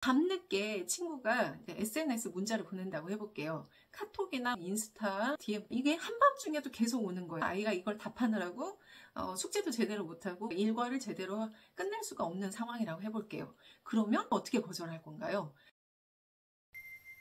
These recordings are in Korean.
밤늦게 친구가 SNS 문자를 보낸다고 해볼게요. 카톡이나 인스타, DM, 이게 한밤중에도 계속 오는 거예요. 아이가 이걸 답하느라고 숙제도 제대로 못하고 일과를 제대로 끝낼 수가 없는 상황이라고 해볼게요. 그러면 어떻게 거절할 건가요?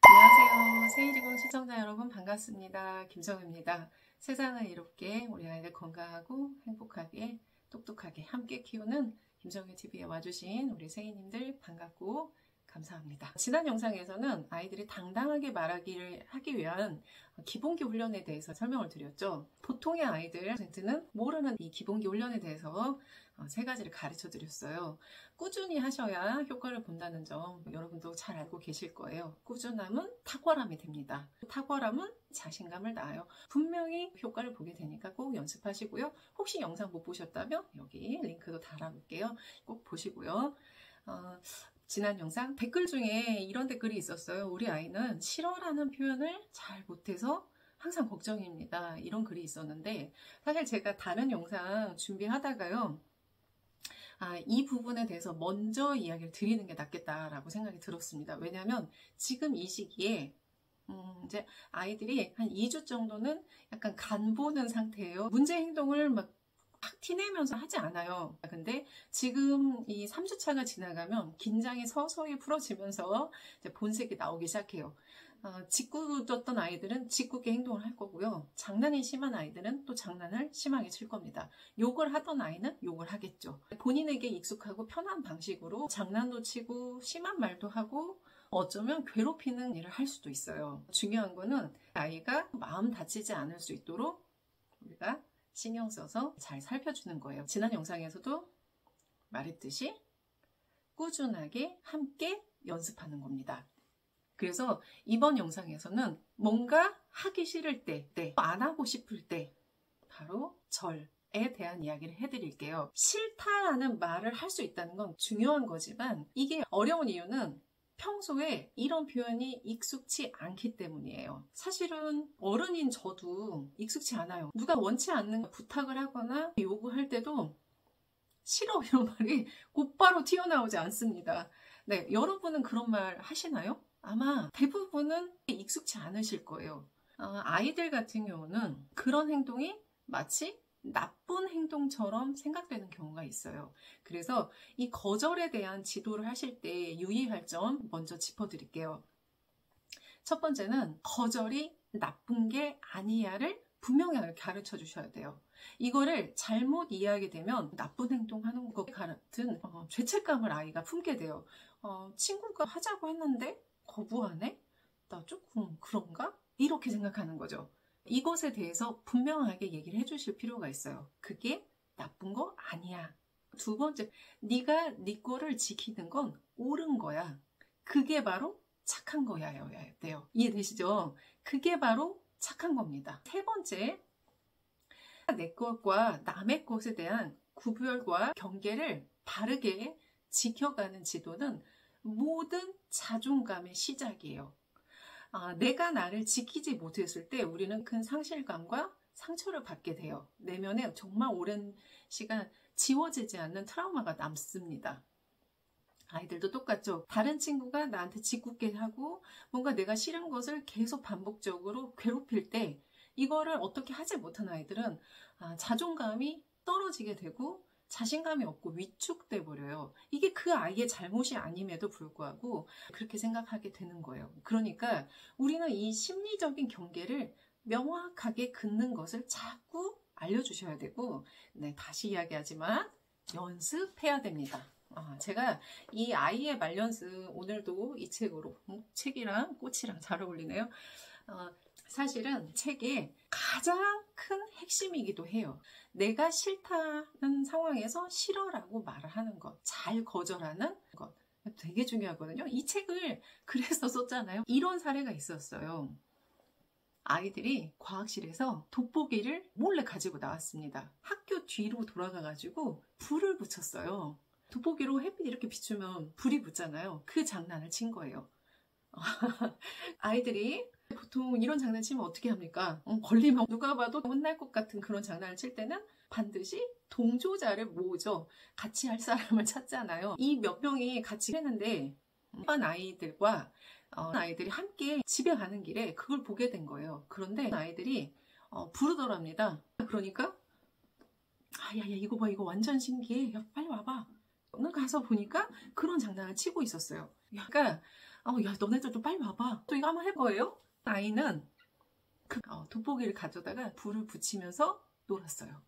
안녕하세요. 세일이공 시청자 여러분 반갑습니다. 김정입니다. 세상을 이롭게 우리 아이들 건강하고 행복하게 똑똑하게 함께 키우는 김정희 TV에 와주신 우리 세이님들 반갑고 감사합니다. 지난 영상에서는 아이들이 당당하게 말하기를 하기 위한 기본기 훈련에 대해서 설명을 드렸죠. 보통의 아이들은 모르는 이 기본기 훈련에 대해서 세 가지를 가르쳐 드렸어요. 꾸준히 하셔야 효과를 본다는 점 여러분도 잘 알고 계실 거예요. 꾸준함은 탁월함이 됩니다. 탁월함은 자신감을 낳아요. 분명히 효과를 보게 되니까 꼭 연습하시고요. 혹시 영상 못 보셨다면 여기 링크도 달아놓을게요. 꼭 보시고요. 지난 영상 댓글 중에 이런 댓글이 있었어요. 우리 아이는 싫어라는 표현을 잘 못해서 항상 걱정입니다. 이런 글이 있었는데 사실 제가 다른 영상 준비하다가요. 이 부분에 대해서 먼저 이야기를 드리는 게 낫겠다라고 생각이 들었습니다. 왜냐하면 지금 이 시기에 이제 아이들이 한 2주 정도는 약간 간 보는 상태예요. 문제 행동을 막 티내면서 하지 않아요. 근데 지금 이 3주차가 지나가면 긴장이 서서히 풀어지면서 이제 본색이 나오기 시작해요. 짓궂었던 아이들은 짓궂게 행동을 할 거고요. 장난이 심한 아이들은 또 장난을 심하게 칠 겁니다. 욕을 하던 아이는 욕을 하겠죠. 본인에게 익숙하고 편한 방식으로 장난도 치고 심한 말도 하고 어쩌면 괴롭히는 일을 할 수도 있어요. 중요한 거는 아이가 마음 다치지 않을 수 있도록 우리가 신경 써서 잘 살펴주는 거예요. 지난 영상에서도 말했듯이 꾸준하게 함께 연습하는 겁니다. 그래서 이번 영상에서는 뭔가 하기 싫을 때, 안 하고 싶을 때 바로 절에 대한 이야기를 해드릴게요. 싫다라는 말을 할 수 있다는 건 중요한 거지만 이게 어려운 이유는 평소에 이런 표현이 익숙치 않기 때문이에요. 사실은 어른인 저도 익숙치 않아요. 누가 원치 않는 부탁을 하거나 요구할 때도 싫어 이런 말이 곧바로 튀어나오지 않습니다. 네, 여러분은 그런 말 하시나요? 아마 대부분은 익숙치 않으실 거예요. 아이들 같은 경우는 그런 행동이 마치 나쁜 행동처럼 생각되는 경우가 있어요. 그래서 이 거절에 대한 지도를 하실 때 유의할 점 먼저 짚어드릴게요. 첫 번째는 거절이 나쁜 게 아니야를 분명하게 가르쳐 주셔야 돼요. 이거를 잘못 이해하게 되면 나쁜 행동하는 것 같은 죄책감을 아이가 품게 돼요. 친구가 하자고 했는데 거부하네? 나 조금 그런가? 이렇게 생각하는 거죠. 이것에 대해서 분명하게 얘기를 해주실 필요가 있어요. 그게 나쁜 거 아니야. 두 번째, 네가 네 거를 지키는 건 옳은 거야. 그게 바로 착한 거야여야 돼요. 이해되시죠? 그게 바로 착한 겁니다. 세 번째, 내 것과 남의 것에 대한 구별과 경계를 바르게 지켜가는 지도는 모든 자존감의 시작이에요. 내가 나를 지키지 못했을 때 우리는 큰 상실감과 상처를 받게 돼요. 내면에 정말 오랜 시간 지워지지 않는 트라우마가 남습니다. 아이들도 똑같죠. 다른 친구가 나한테 짓궂게 하고 뭔가 내가 싫은 것을 계속 반복적으로 괴롭힐 때 이거를 어떻게 하지 못한 아이들은 자존감이 떨어지게 되고 자신감이 없고 위축돼 버려요. 이게 그 아이의 잘못이 아님에도 불구하고 그렇게 생각하게 되는 거예요. 그러니까 우리는 이 심리적인 경계를 명확하게 긋는 것을 자꾸 알려주셔야 되고, 네, 다시 이야기하지만 연습해야 됩니다. 제가 이 아이의 말연습 오늘도 이 책으로 책이랑 꽃이랑 잘 어울리네요. 사실은 책의 가장 큰 핵심이기도 해요. 내가 싫다는 상황에서 싫어라고 말을 하는 것, 잘 거절하는 것 되게 중요하거든요. 이 책을 그래서 썼잖아요. 이런 사례가 있었어요. 아이들이 과학실에서 돋보기를 몰래 가지고 나왔습니다. 학교 뒤로 돌아가가지고 불을 붙였어요. 돋보기로 햇빛 이렇게 비추면 불이 붙잖아요. 그 장난을 친 거예요. 아이들이 보통 이런 장난 치면 어떻게 합니까? 걸리면 누가 봐도 혼날 것 같은 그런 장난을 칠 때는 반드시 동조자를 모으죠. 같이 할 사람을 찾잖아요. 이 몇 명이 같이 했는데 일반 아이들과 아이들이 함께 집에 가는 길에 그걸 보게 된 거예요. 그런데 아이들이 부르더랍니다. 그러니까 야 이거 봐, 이거 완전 신기해. 야 빨리 와봐. 오늘 가서 보니까 그런 장난을 치고 있었어요. 그러니까 야 너네들 좀 빨리 와봐. 또 이거 한번 해봐요. 아이는 그 돋보기를 가져다가 불을 붙이면서 놀았어요.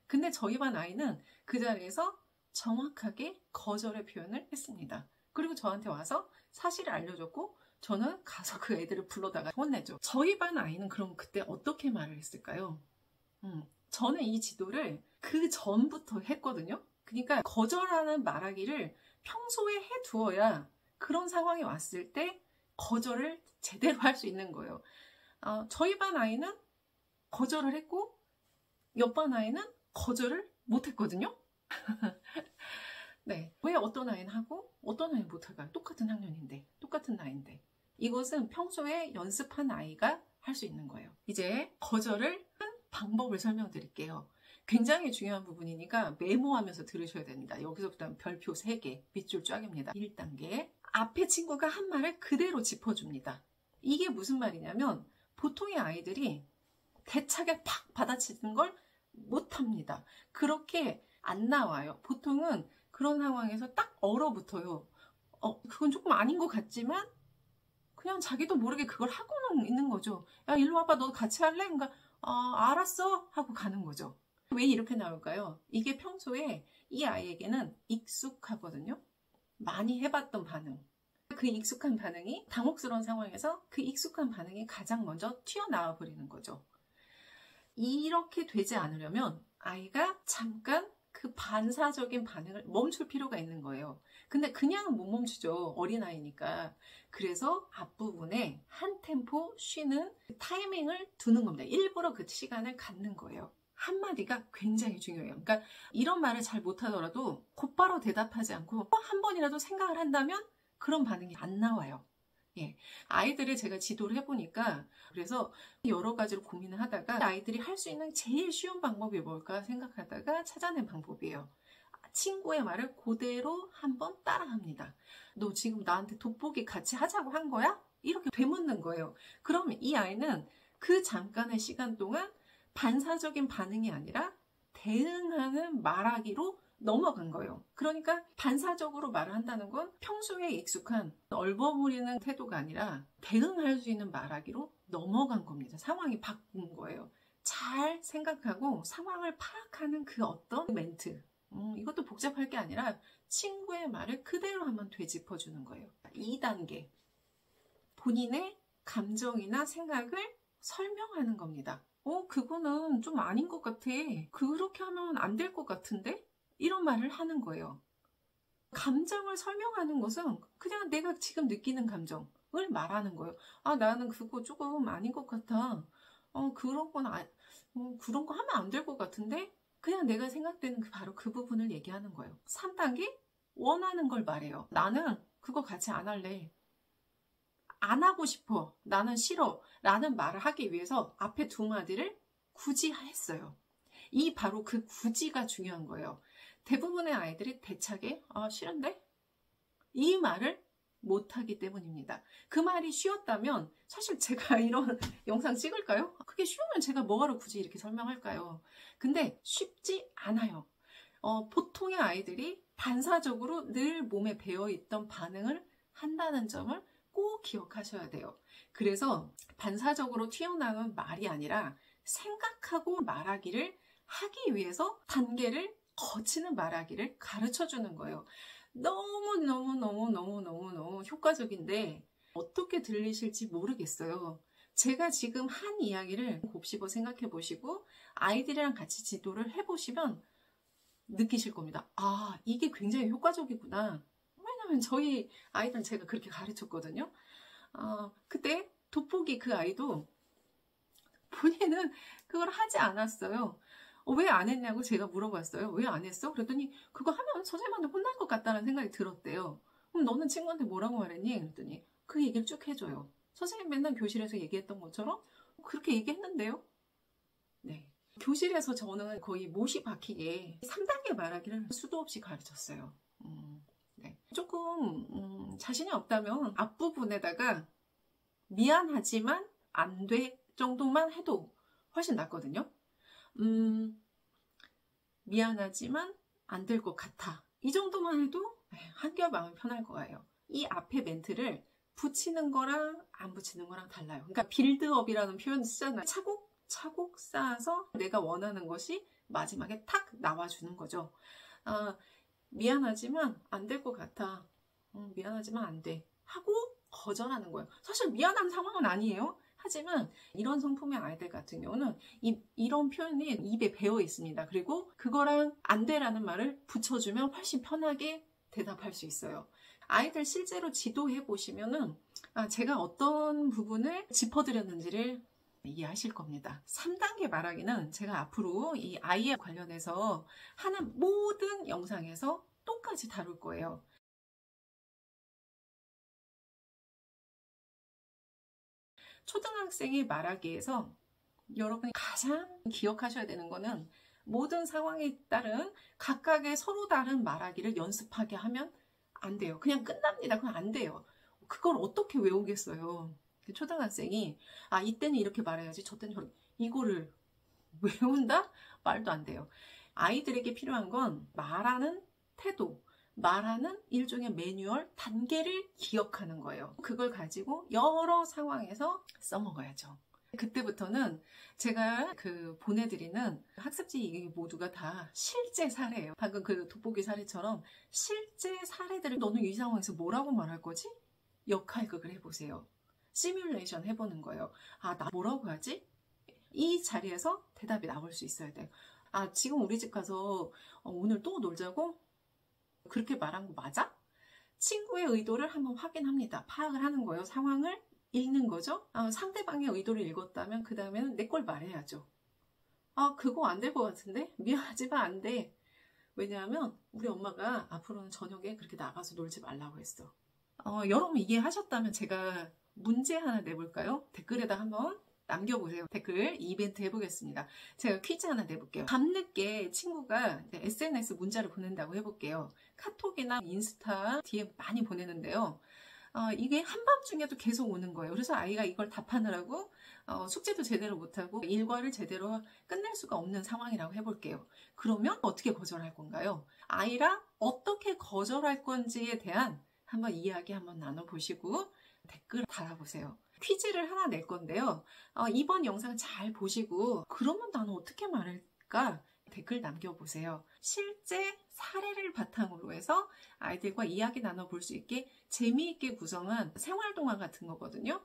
근데 저희 반 아이는 그 자리에서 정확하게 거절의 표현을 했습니다. 그리고 저한테 와서 사실을 알려줬고 저는 가서 그 애들을 불러다가 혼내죠. 저희 반 아이는 그럼 그때 어떻게 말을 했을까요? 저는 이 지도를 그 전부터 했거든요. 그러니까 거절하는 말하기를 평소에 해두어야 그런 상황이 왔을 때 거절을 제대로 할 수 있는 거예요. 저희 반 아이는 거절을 했고 옆반 아이는 거절을 못했거든요. 네, 왜 어떤 아이는 하고 어떤 아이는 못할까요? 똑같은 학년인데, 똑같은 나이인데. 이것은 평소에 연습한 아이가 할 수 있는 거예요. 이제 거절을 한 방법을 설명드릴게요. 굉장히 중요한 부분이니까 메모하면서 들으셔야 됩니다. 여기서부터는 별표 3개, 밑줄 쫙입니다. 1단계. 앞에 친구가 한 말을 그대로 짚어줍니다. 이게 무슨 말이냐면 보통의 아이들이 대차게 팍 받아치는 걸 못합니다. 그렇게 안 나와요. 보통은 그런 상황에서 딱 얼어붙어요. 그건 조금 아닌 것 같지만 그냥 자기도 모르게 그걸 하고는 있는 거죠. 야 일로 와봐, 너 같이 할래? 그러니까 알았어 하고 가는 거죠. 왜 이렇게 나올까요? 이게 평소에 이 아이에게는 익숙하거든요. 많이 해봤던 반응. 그 익숙한 반응이 당혹스러운 상황에서 그 익숙한 반응이 가장 먼저 튀어나와 버리는 거죠. 이렇게 되지 않으려면 아이가 잠깐 그 반사적인 반응을 멈출 필요가 있는 거예요. 근데 그냥은 못 멈추죠. 어린아이니까. 그래서 앞부분에 한 템포 쉬는 타이밍을 두는 겁니다. 일부러 그 시간을 갖는 거예요. 한마디가 굉장히 중요해요. 그러니까 이런 말을 잘 못하더라도 곧바로 대답하지 않고 한 번이라도 생각을 한다면 그런 반응이 안 나와요. 예, 아이들을 제가 지도를 해보니까 그래서 여러 가지로 고민을 하다가 아이들이 할 수 있는 제일 쉬운 방법이 뭘까 생각하다가 찾아낸 방법이에요. 친구의 말을 그대로 한번 따라합니다. 너 지금 나한테 돋보기 같이 하자고 한 거야? 이렇게 되묻는 거예요. 그러면 이 아이는 그 잠깐의 시간 동안 반사적인 반응이 아니라 대응하는 말하기로 넘어간 거예요. 그러니까 반사적으로 말을 한다는 건 평소에 익숙한 얼버무리는 태도가 아니라 대응할 수 있는 말하기로 넘어간 겁니다. 상황이 바꾼 거예요. 잘 생각하고 상황을 파악하는 그 어떤 멘트. 이것도 복잡할 게 아니라 친구의 말을 그대로 한번 되짚어주는 거예요. 2단계. 본인의 감정이나 생각을 설명하는 겁니다. 그거는 좀 아닌 것 같아. 그렇게 하면 안 될 것 같은데? 이런 말을 하는 거예요. 감정을 설명하는 것은 그냥 내가 지금 느끼는 감정을 말하는 거예요. 나는 그거 조금 아닌 것 같아. 그런 거 하면 안 될 것 같은데? 그냥 내가 생각되는 바로 그 부분을 얘기하는 거예요. 3단계? 원하는 걸 말해요. 나는 그거 같이 안 할래. 안 하고 싶어. 나는 싫어. 라는 말을 하기 위해서 앞에 두 마디를 굳이 했어요. 바로 그 굳이가 중요한 거예요. 대부분의 아이들이 대차게 싫은데? 이 말을 못하기 때문입니다. 그 말이 쉬웠다면 사실 제가 이런 영상 찍을까요? 그게 쉬우면 제가 뭐하러 굳이 이렇게 설명할까요? 근데 쉽지 않아요. 보통의 아이들이 반사적으로 늘 몸에 배어있던 반응을 한다는 점을 꼭 기억하셔야 돼요. 그래서 반사적으로 튀어나오는 말이 아니라 생각하고 말하기를 하기 위해서 단계를 거치는 말하기를 가르쳐주는 거예요. 너무 효과적인데 어떻게 들리실지 모르겠어요. 제가 지금 한 이야기를 곱씹어 생각해 보시고 아이들이랑 같이 지도를 해보시면 느끼실 겁니다. 이게 굉장히 효과적이구나. 왜냐면 저희 아이들은 제가 그렇게 가르쳤거든요. 그때 돋보기 그 아이도 본인은 그걸 하지 않았어요. 왜 안 했냐고 제가 물어봤어요. 왜 안 했어? 그랬더니 그거 하면 선생님한테 혼날 것 같다는 생각이 들었대요. 그럼 너는 친구한테 뭐라고 말했니? 그랬더니 그 얘기를 쭉 해줘요. 선생님 맨날 교실에서 얘기했던 것처럼 그렇게 얘기했는데요. 네. 교실에서 저는 거의 못이 박히게 3단계 말하기를 수도 없이 가르쳤어요. 네. 조금 자신이 없다면 앞부분에다가 미안하지만 안 돼 정도만 해도 훨씬 낫거든요. 미안하지만 안 될 것 같아. 이 정도만 해도 한결 마음이 편할 거예요. 이 앞에 멘트를 붙이는 거랑 안 붙이는 거랑 달라요. 그러니까 빌드업이라는 표현 쓰잖아요. 차곡차곡 쌓아서 내가 원하는 것이 마지막에 탁 나와주는 거죠. 미안하지만 안 될 것 같아. 미안하지만 안 돼. 하고 거절하는 거예요. 사실 미안한 상황은 아니에요. 하지만 이런 성품의 아이들 같은 경우는 이런 표현이 입에 배어 있습니다. 그리고 그거랑 안 돼라는 말을 붙여주면 훨씬 편하게 대답할 수 있어요. 아이들 실제로 지도해 보시면은 제가 어떤 부분을 짚어드렸는지를 이해하실 겁니다. 3단계 말하기는 제가 앞으로 이 아이에 관련해서 하는 모든 영상에서 똑같이 다룰 거예요. 초등학생의 말하기에서 여러분이 가장 기억하셔야 되는 거는 모든 상황에 따른 각각의 서로 다른 말하기를 연습하게 하면 안 돼요. 그냥 끝납니다. 그건 안 돼요. 그걸 어떻게 외우겠어요? 초등학생이 이때는 이렇게 말해야지 저때는 저렇게 이거를 외운다? 말도 안 돼요. 아이들에게 필요한 건 말하는 태도, 말하는 일종의 매뉴얼, 단계를 기억하는 거예요. 그걸 가지고 여러 상황에서 써먹어야죠. 그때부터는 제가 보내드리는 학습지 이게 모두가 다 실제 사례예요. 방금 그 돋보기 사례처럼 실제 사례들을 너는 이 상황에서 뭐라고 말할 거지? 역할극을 해보세요. 시뮬레이션 해보는 거예요. 나 뭐라고 하지? 이 자리에서 대답이 나올 수 있어야 돼요. 지금 우리 집 가서 오늘 또 놀자고? 그렇게 말한 거 맞아? 친구의 의도를 한번 확인합니다. 파악을 하는 거예요. 상황을 읽는 거죠. 상대방의 의도를 읽었다면 그 다음에는 내 걸 말해야죠. 그거 안 될 것 같은데? 미안하지만 안 돼. 왜냐하면 우리 엄마가 앞으로는 저녁에 그렇게 나가서 놀지 말라고 했어. 여러분 이해하셨다면 제가 문제 하나 내볼까요? 댓글에다 한번 남겨보세요. 댓글 이벤트 해보겠습니다. 제가 퀴즈 하나 내볼게요. 밤늦게 친구가 SNS 문자를 보낸다고 해볼게요. 카톡이나 인스타 DM 많이 보내는데요. 이게 한밤중에도 계속 오는 거예요. 그래서 아이가 이걸 답하느라고 숙제도 제대로 못하고 일과를 제대로 끝낼 수가 없는 상황이라고 해볼게요. 그러면 어떻게 거절할 건가요? 아이랑 어떻게 거절할 건지에 대한 한번 이야기 한번 나눠보시고 댓글 달아보세요. 퀴즈를 하나 낼 건데요. 이번 영상 잘 보시고 그러면 나는 어떻게 말할까? 댓글 남겨보세요. 실제 사례를 바탕으로 해서 아이들과 이야기 나눠볼 수 있게 재미있게 구성한 생활동화 같은 거거든요.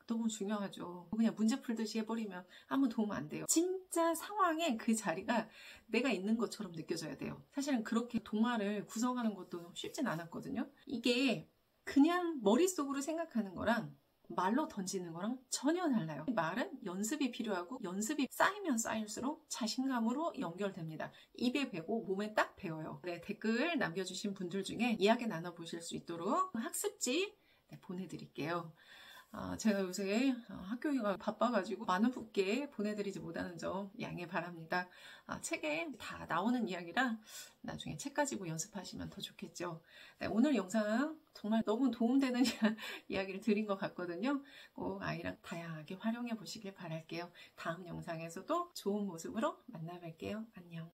너무 중요하죠. 그냥 문제 풀듯이 해버리면 아무 도움 안 돼요. 진짜 상황에 그 자리가 내가 있는 것처럼 느껴져야 돼요. 사실은 그렇게 동화를 구성하는 것도 쉽진 않았거든요. 이게 그냥 머릿속으로 생각하는 거랑 말로 던지는 거랑 전혀 달라요. 말은 연습이 필요하고 연습이 쌓이면 쌓일수록 자신감으로 연결됩니다. 입에 배고 몸에 딱 배어요. 네, 댓글 남겨주신 분들 중에 이야기 나눠보실 수 있도록 학습지 보내드릴게요. 제가 요새 학교가 바빠가지고 많은 분께 보내드리지 못하는 점 양해 바랍니다. 책에 다 나오는 이야기라 나중에 책 가지고 연습하시면 더 좋겠죠. 네, 오늘 영상 정말 너무 도움되는 이야기를 드린 것 같거든요. 꼭 아이랑 다양하게 활용해 보시길 바랄게요. 다음 영상에서도 좋은 모습으로 만나 뵐게요. 안녕.